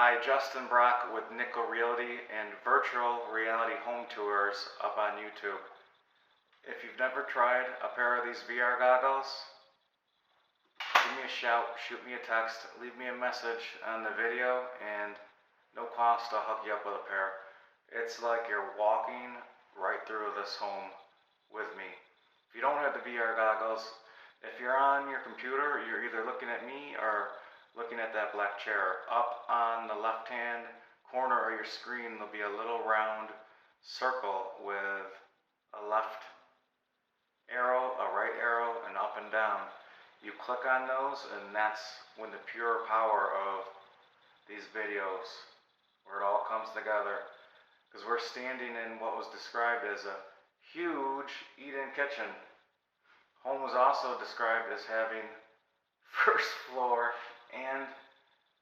Hi, Justin Brock with Nickel Realty and virtual reality home tours up on YouTube. If you've never tried a pair of these VR goggles, give me a shout, shoot me a text, leave me a message on the video, and no cost, I'll hook you up with a pair. It's like you're walking right through this home with me. If you don't have the VR goggles, if you're on your computer, you're either looking at me or looking at that black chair. Up on the left hand corner of your screen there'll be a little round circle with a left arrow, a right arrow, and up and down. You click on those and that's when the pure power of these videos, where it all comes together. Because we're standing in what was described as a huge eat-in kitchen. Home was also described as having first floor and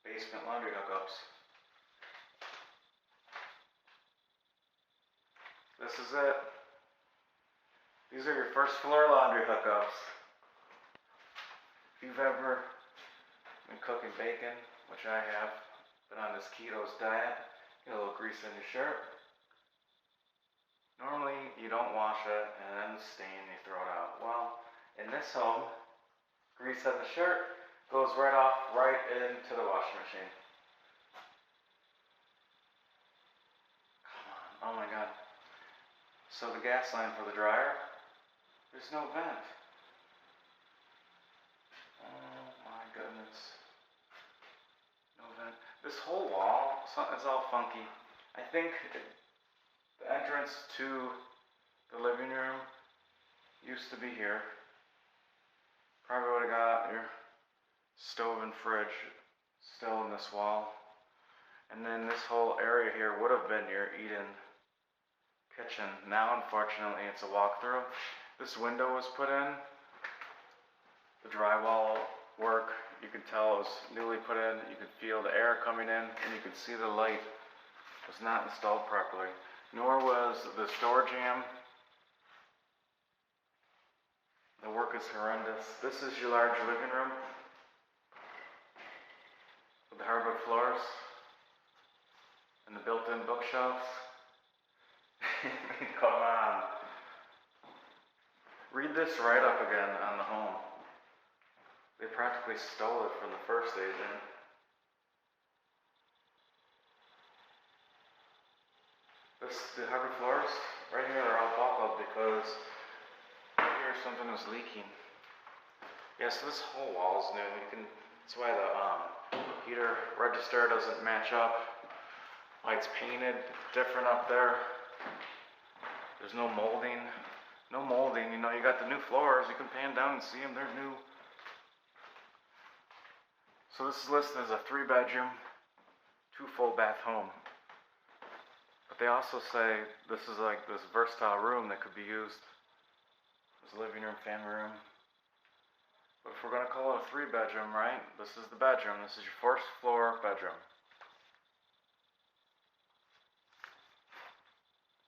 basement laundry hookups. This is it. These are your first floor laundry hookups. If you've ever been cooking bacon, which I have, been on this keto's diet, get a little grease in your shirt. Normally you don't wash it and then the stain you throw it out. Well, in this home, grease on the shirt goes right off right into the washing machine. Come on, oh my god. So the gas line for the dryer, there's no vent. Oh my goodness. No vent. This whole wall, it's all funky. I think the entrance to the living room used to be here. Probably would have got your stove and fridge still in this wall. And then this whole area here would have been your eat-in kitchen. Now, unfortunately, it's a walkthrough. This window was put in. The drywall work, you can tell it was newly put in. You could feel the air coming in, and you could see the light was not installed properly. Nor was the door jamb. The work is horrendous. This is your large living room with the hardwood floors and the built-in bookshelves. Come on. Read this write-up again on the home. They practically stole it from the first agent. The hardwood floors, right here, are all buckled because right here something was leaking. Yeah, so this whole wall is new. That's why the heater register doesn't match up. Why it's painted different up there. There's no molding. No molding, you know, you got the new floors. You can pan down and see them, they're new. So this is listed as a 3-bedroom, 2 full bath home. But they also say this is like this versatile room that could be used as a living room, family room. But if we're going to call it a 3-bedroom, right? This is the bedroom. This is your first floor bedroom.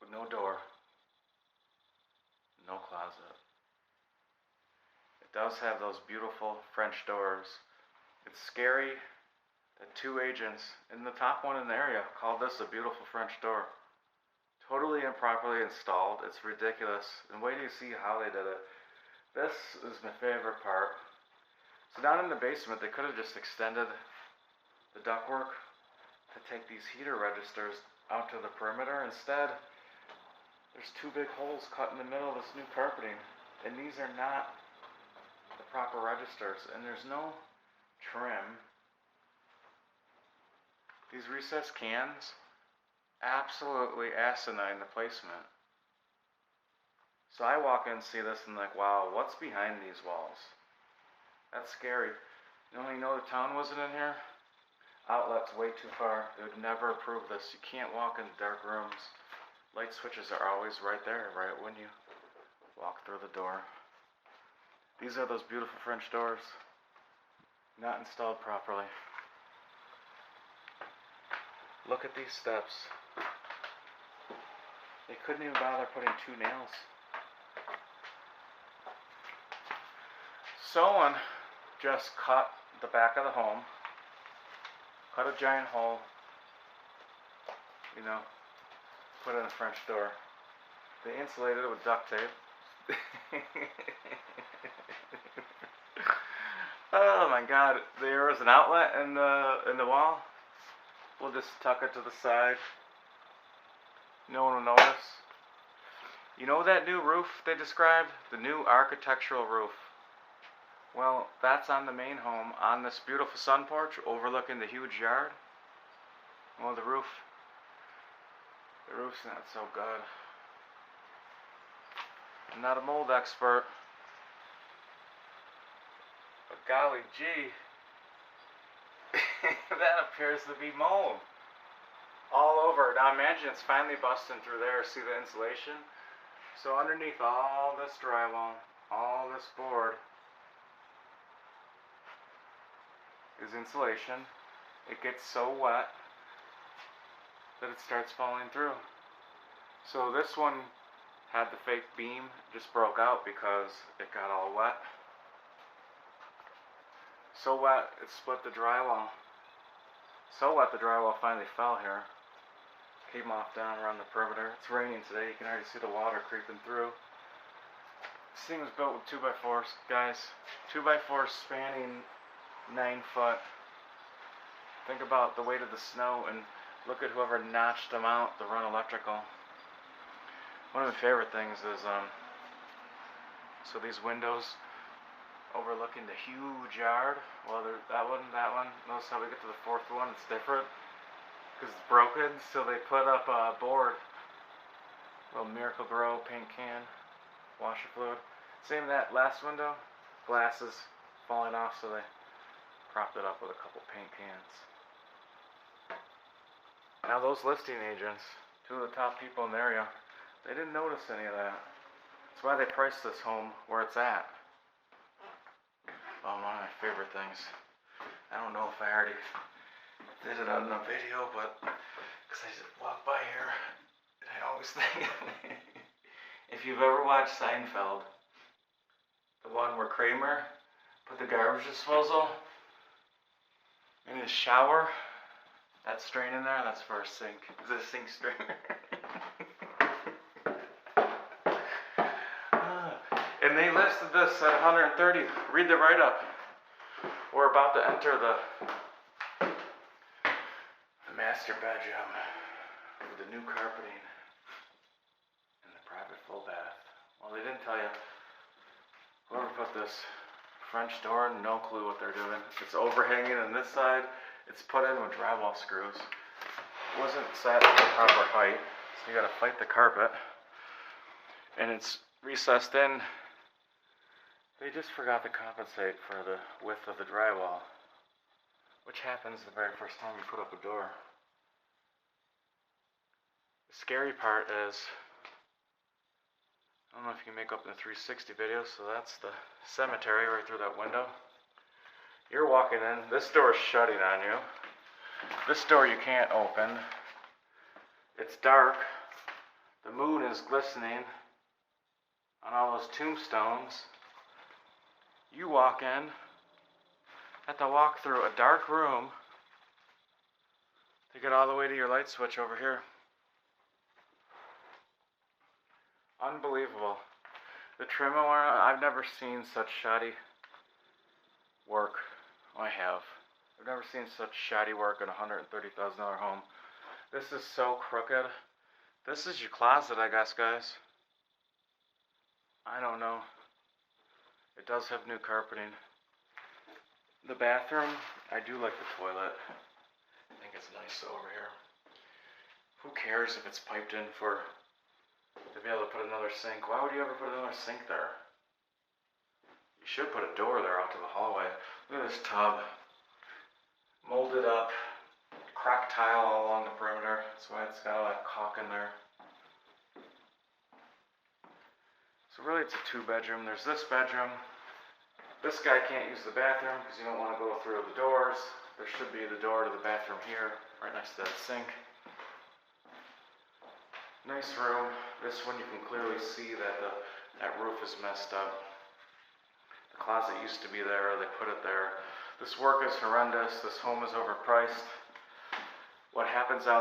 With no door. No closet. It does have those beautiful French doors. It's scary that 2 agents in the top one in the area called this a beautiful French door. Totally improperly installed. It's ridiculous. And wait till you see how they did it. This is my favorite part. So down in the basement, they could have just extended the ductwork to take these heater registers out to the perimeter. Instead, there's 2 big holes cut in the middle of this new carpeting. And these are not the proper registers. And there's no trim. These recessed cans, absolutely asinine, the placement. So I walk in and see this and I'm like, wow, what's behind these walls? That's scary. You know the town wasn't in here? Outlet's way too far. They would never approve this. You can't walk in dark rooms. Light switches are always right there, right when you walk through the door. These are those beautiful French doors. Not installed properly. Look at these steps. They couldn't even bother putting 2 nails. Someone just cut the back of the home, cut a giant hole, you know, put in a French door. They insulated it with duct tape. Oh my God! There was an outlet in the wall. We'll just tuck it to the side. No one will notice. You know that new roof they described? The new architectural roof. Well, that's on the main home, on this beautiful sun porch overlooking the huge yard. Well, the roof's not so good. I'm not a mold expert, but golly gee, that appears to be mold all over. Now imagine it's finally busting through there. See the insulation? So underneath all this drywall, all this board is insulation. It gets so wet that it starts falling through. So this one had the fake beam, just broke out because it got all wet. So wet, it split the drywall. So wet the drywall finally fell here. Came off down around the perimeter. It's raining today, you can already see the water creeping through. This thing was built with 2x4s, guys. 2x4s spanning 9 foot. Think about the weight of the snow and look at whoever notched them out to run electrical. One of my favorite things is, so these windows overlooking the huge yard. Well, that one. Notice how we get to the fourth one, it's different because it's broken. So they put up a board, little Miracle Grow paint can, washer fluid. Same with that last window, glasses falling off, so they propped it up with a couple paint cans. Now those listing agents, two of the top people in the area, they didn't notice any of that. That's why they priced this home where it's at. Oh, one of my favorite things. I don't know if I already did it on the video, but because I just walk by here, and I always think, if you've ever watched Seinfeld, the one where Kramer put the garbage disposal in his shower, that strain in there, that's for a sink. It's a sink strainer. And they listed this at 130. Read the write-up. We're about to enter the master bedroom with the new carpeting and the private full bath. Well, they didn't tell you. Whoever put this French door, no clue what they're doing. It's overhanging on this side. It's put in with drywall screws. It wasn't set to the proper height, so you gotta fight the carpet. And it's recessed in. They just forgot to compensate for the width of the drywall, which happens the very first time you put up a door. The scary part is, I don't know if you can make up in the 360 video, so that's the cemetery right through that window. You're walking in, this door is shutting on you. This door you can't open. It's dark. The moon is glistening on all those tombstones. You walk in, have to walk through a dark room to get all the way to your light switch over here. Unbelievable. The trim, I've never seen such shoddy work. I have. I've never seen such shoddy work in a $130,000 home. This is so crooked. This is your closet, I guess, guys. I don't know. It does have new carpeting. The bathroom, I do like the toilet. I think it's nice over here. Who cares if it's piped in to be able to put another sink? Why would you ever put another sink there? You should put a door there out to the hallway. Look at this tub. Molded up. Cracked tile all along the perimeter. That's why it's got all that caulk in there. So really it's a 2-bedroom. There's this bedroom. This guy can't use the bathroom because you don't want to go through the doors. There should be the door to the bathroom here, right next to that sink. Nice room. This one you can clearly see that that roof is messed up. The closet used to be there, they put it there. This work is horrendous. This home is overpriced. What happens out